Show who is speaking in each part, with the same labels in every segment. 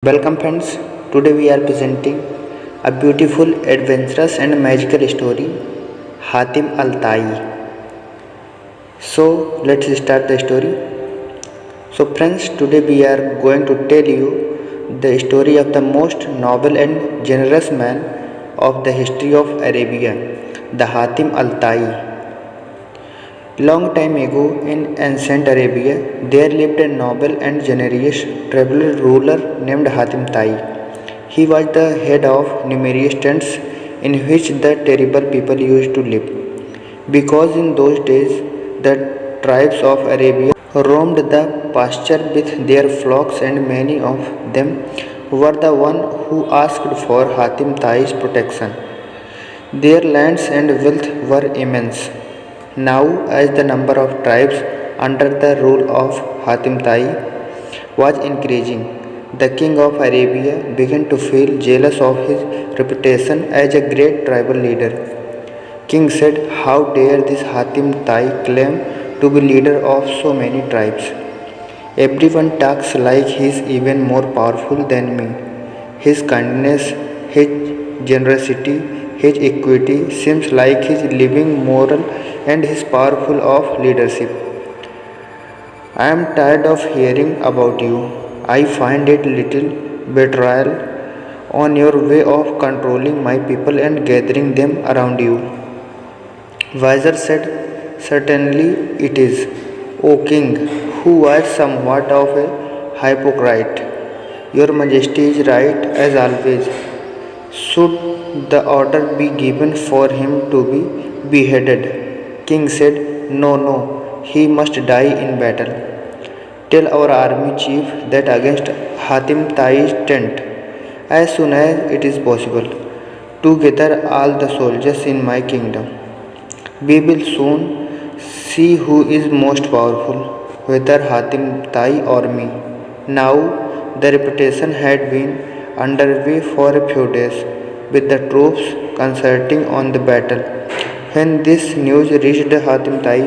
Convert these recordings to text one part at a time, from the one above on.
Speaker 1: Welcome friends. Today we are presenting a beautiful, adventurous and magical story, Hatim Al-Tai. So let's start the story. So friends, today we are going to tell you the story of the most noble and generous man of the history of Arabia, the Hatim Al-Tai. Long time ago in ancient Arabia, there lived a noble and generous tribal ruler named Hatim Tai. He was the head of numerous tents in which the terrible people used to live. Because in those days the tribes of Arabia roamed the pasture with their flocks, and many of them were the one who asked for Hatim Tai's protection. Their lands and wealth were immense. Now, as the number of tribes under the rule of Hatim Tai was increasing, the king of Arabia began to feel jealous of his reputation as a great tribal leader. King said, "How dare this Hatim Tai claim to be leader of so many tribes? Everyone talks like he is even more powerful than me. His kindness, his generosity, his equity seems like his living moral and his powerful of leadership. I am tired of hearing about you. I find it little betrayal on your way of controlling my people and gathering them around you." Vizier said, "Certainly it is, O king, who was somewhat of a hypocrite. Your majesty is right as always. Should the order be given for him to be beheaded?" King said, "No, no, he must die in battle. Tell our army chief that against Hatim Tai's tent, as soon as it is possible, to gather all the soldiers in my kingdom. We will soon see who is most powerful, whether Hatim Tai or me." Now the reputation had been underway for a few days, with the troops concerting on the battle. When this news reached Hatim Tai,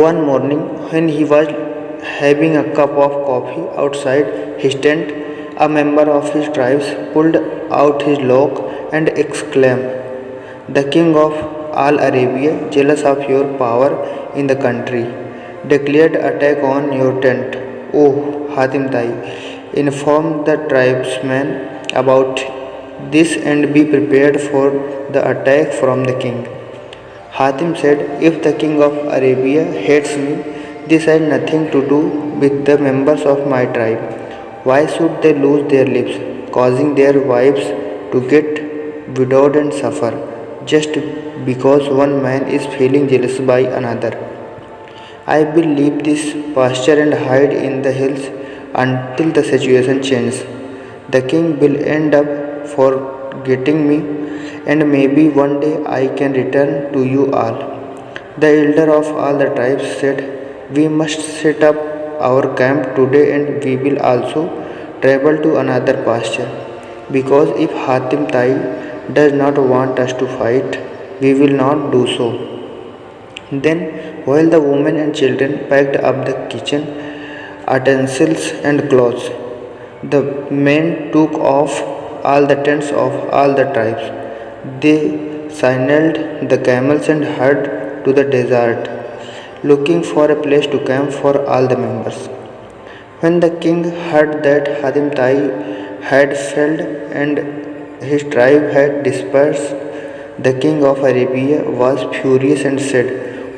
Speaker 1: one morning when he was having a cup of coffee outside his tent, a member of his tribes pulled out his lock and exclaimed, "The king of all Arabia, jealous of your power in the country, declared attack on your tent. Oh, Hatim Tai, inform the tribesmen about this and be prepared for the attack from the king." Hatim said, "If the king of Arabia hates me, this has nothing to do with the members of my tribe. Why should they lose their lives, causing their wives to get widowed and suffer, just because one man is feeling jealous by another? I will leave this pasture and hide in the hills until the situation changes. The king will end up forgetting me, and maybe one day I can return to you all." The elder of all the tribes said, "We must set up our camp today, and we will also travel to another pasture, because if Hatim Tai does not want us to fight, we will not do so." Then, while the women and children packed up the kitchen utensils and clothes, the men took off all the tents of all the tribes. They signaled the camels and hurried to the desert, looking for a place to camp for all the members. When the king heard that Hatim Tai had failed and his tribe had dispersed, the king of Arabia was furious and said,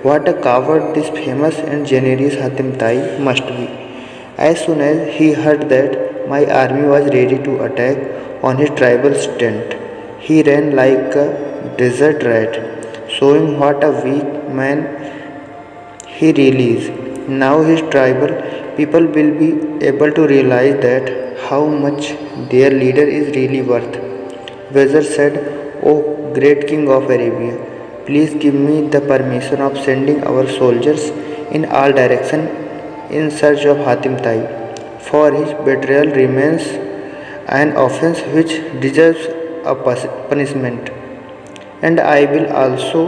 Speaker 1: "What a coward this famous and generous Hatim Tai must be. As soon as he heard that my army was ready to attack on his tribal's tent, he ran like a desert rat, showing what a weak man he really is. Now his tribal people will be able to realize that how much their leader is really worth." Vizier said, "O great king of Arabia, please give me the permission of sending our soldiers in all directions in search of Hatim Tai, for his betrayal remains an offense which deserves a punishment. And I will also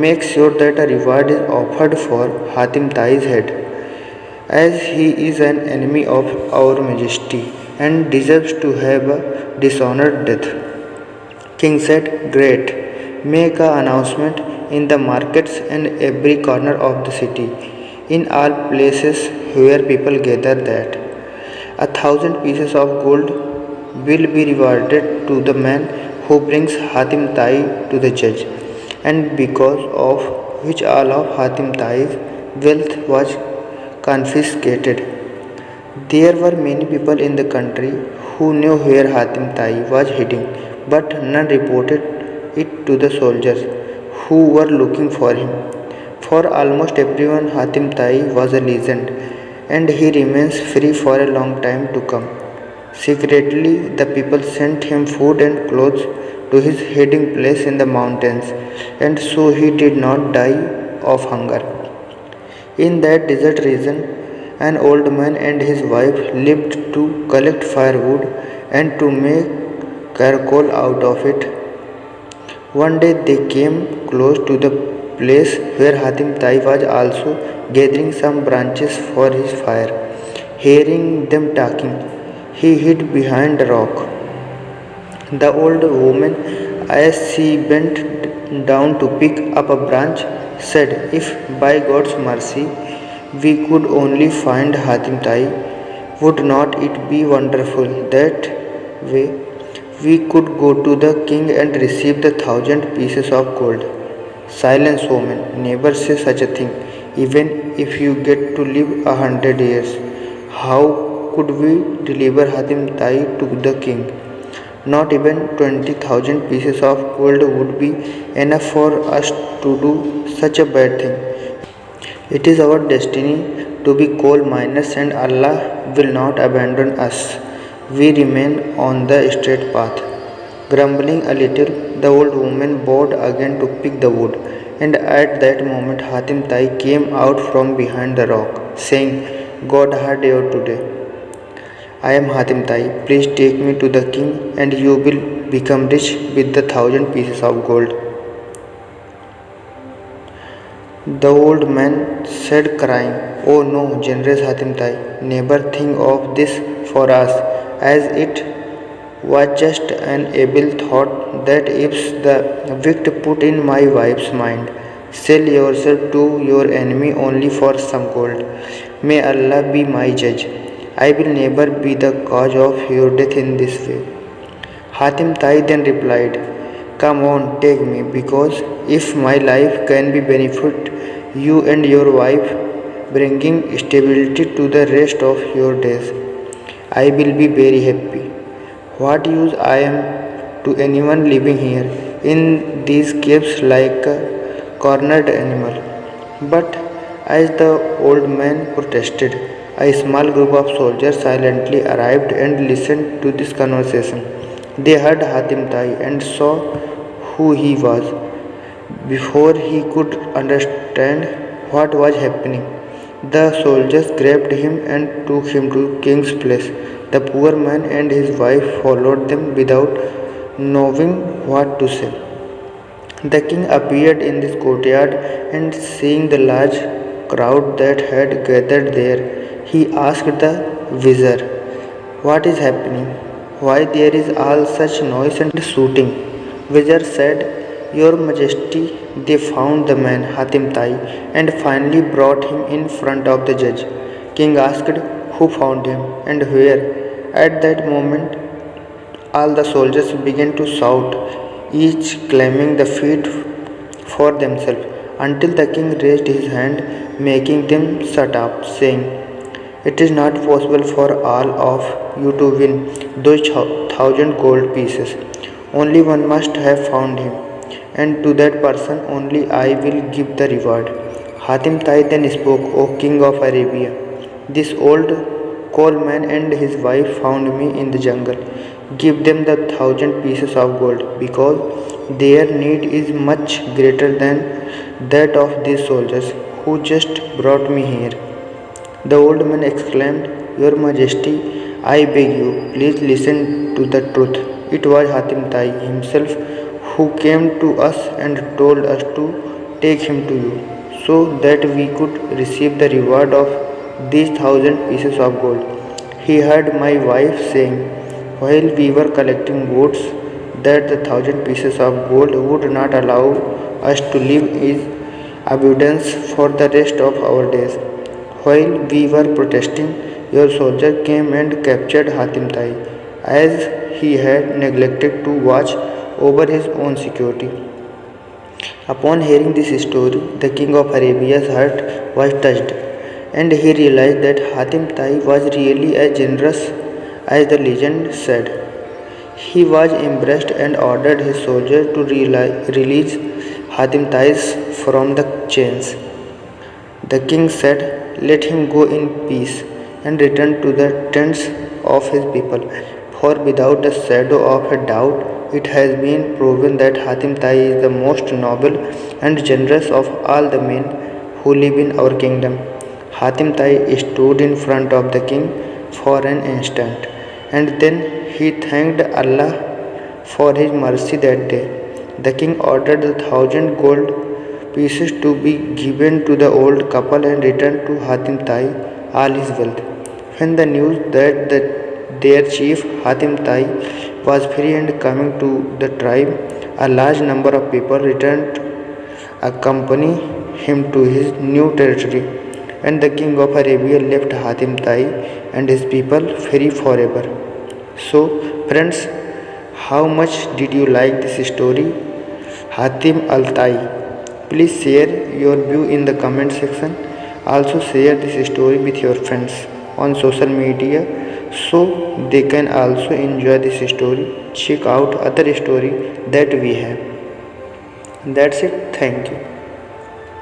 Speaker 1: make sure that a reward is offered for Hatim Tai's head." as he is an enemy of our majesty and deserves to have a dishonored death. King said, Great, make an announcement in the markets and every corner of the city, in all places where people gather, that 1,000 pieces of gold will be rewarded to the man who brings Hatim Tai to the judge, and because of which all of Hatim Tai's wealth was confiscated. There were many people in the country who knew where Hatim Tai was hiding, but none reported it to the soldiers who were looking for him. For almost everyone, Hatim Tai was a legend, and he remains free for a long time to come. Secretly, the people sent him food and clothes to his hiding place in the mountains, and so he did not die of hunger. In that desert region, an old man and his wife lived to collect firewood and to make charcoal out of it. One day they came close to the place where Hatim Tai was also gathering some branches for his fire. Hearing them talking, he hid behind a rock. The old woman, as she bent down to pick up a branch, said, If by God's mercy we could only find Hatim Tai, would not it be wonderful? That way we could go to the king and receive the 1,000 pieces of gold. Silence, woman, never say such a thing, even if you get to live 100 years. How could we deliver Hatim Tai to the king? Not even 20,000 pieces of gold would be enough for us to do such a bad thing. It is our destiny to be coal miners, and Allah will not abandon us. We remain on the straight path. Grumbling a little, the old woman bowed again to pick the wood, and at that moment Hatim Tai came out from behind the rock, saying, God heard you today. I am Hatim Tai. Please take me to the king, and you will become rich with the 1,000 pieces of gold. The old man said, crying, Oh no, generous Hatim Tai, never think of this for us, as it was just an able thought that if the wicked put in my wife's mind. Sell yourself to your enemy only for some gold. May Allah be my judge. I will never be the cause of your death in this way. Hatim Tai then replied, Come on, take me, because if my life can be benefit you and your wife, bringing stability to the rest of your days, I will be very happy. What use I am to anyone living here in these caves like a cornered animal? But as the old man protested, a small group of soldiers silently arrived and listened to this conversation. They heard Hatim Tai and saw who he was. Before he could understand what was happening, the soldiers grabbed him and took him to king's place. The poor man and his wife followed them without knowing what to say. The king appeared in this courtyard, and seeing the large crowd that had gathered there, he asked the vizier, What is happening? Why there is all such noise and shooting? Vizier said, Your Majesty, they found the man Hatim Tai and finally brought him in front of the judge. King asked, Who found him and where? At that moment, all the soldiers began to shout, each claiming the feat for themselves, until the king raised his hand, making them shut up, saying, It is not possible for all of you to win those 1,000 gold pieces. Only one must have found him, and to that person only I will give the reward. Hatim Tai then spoke, O king of Arabia, this old coalman and his wife found me in the jungle. Give them the 1,000 pieces of gold, because their need is much greater than that of these soldiers who just brought me here. The old man exclaimed, Your Majesty, I beg you, please listen to the truth. It was Hatim Tai himself who came to us and told us to take him to you, so that we could receive the reward of these 1,000 pieces of gold. He heard my wife saying, while we were collecting votes, that the 1,000 pieces of gold would not allow us to live in abundance for the rest of our days. While we were protesting, your soldier came and captured Hatim Tai, as he had neglected to watch over his own security. Upon hearing this story, the king of Arabia's heart was touched, and he realized that Hatim Tai was really as generous as the legend said. He was impressed and ordered his soldiers to release Hatim Tai from the chains. The king said, let him go in peace and return to the tents of his people. For without a shadow of a doubt, it has been proven that Hatim Tai is the most noble and generous of all the men who live in our kingdom. Hatim Tai stood in front of the king for an instant, and then he thanked Allah for his mercy that day. The king ordered the 1,000 gold pieces to be given to the old couple and returned to Hatim Tai all his wealth. When the news that their chief Hatim Tai was free and coming to the tribe, a large number of people returned to accompany him to his new territory, and the king of Arabia left Hatim Tai and his people free forever. So, friends, how much did you like this story? Hatim Al Tai. Please share your view in the comment section. Also share this story with your friends on social media so they can also enjoy this story. Check out other story that we have. That's it. Thank you.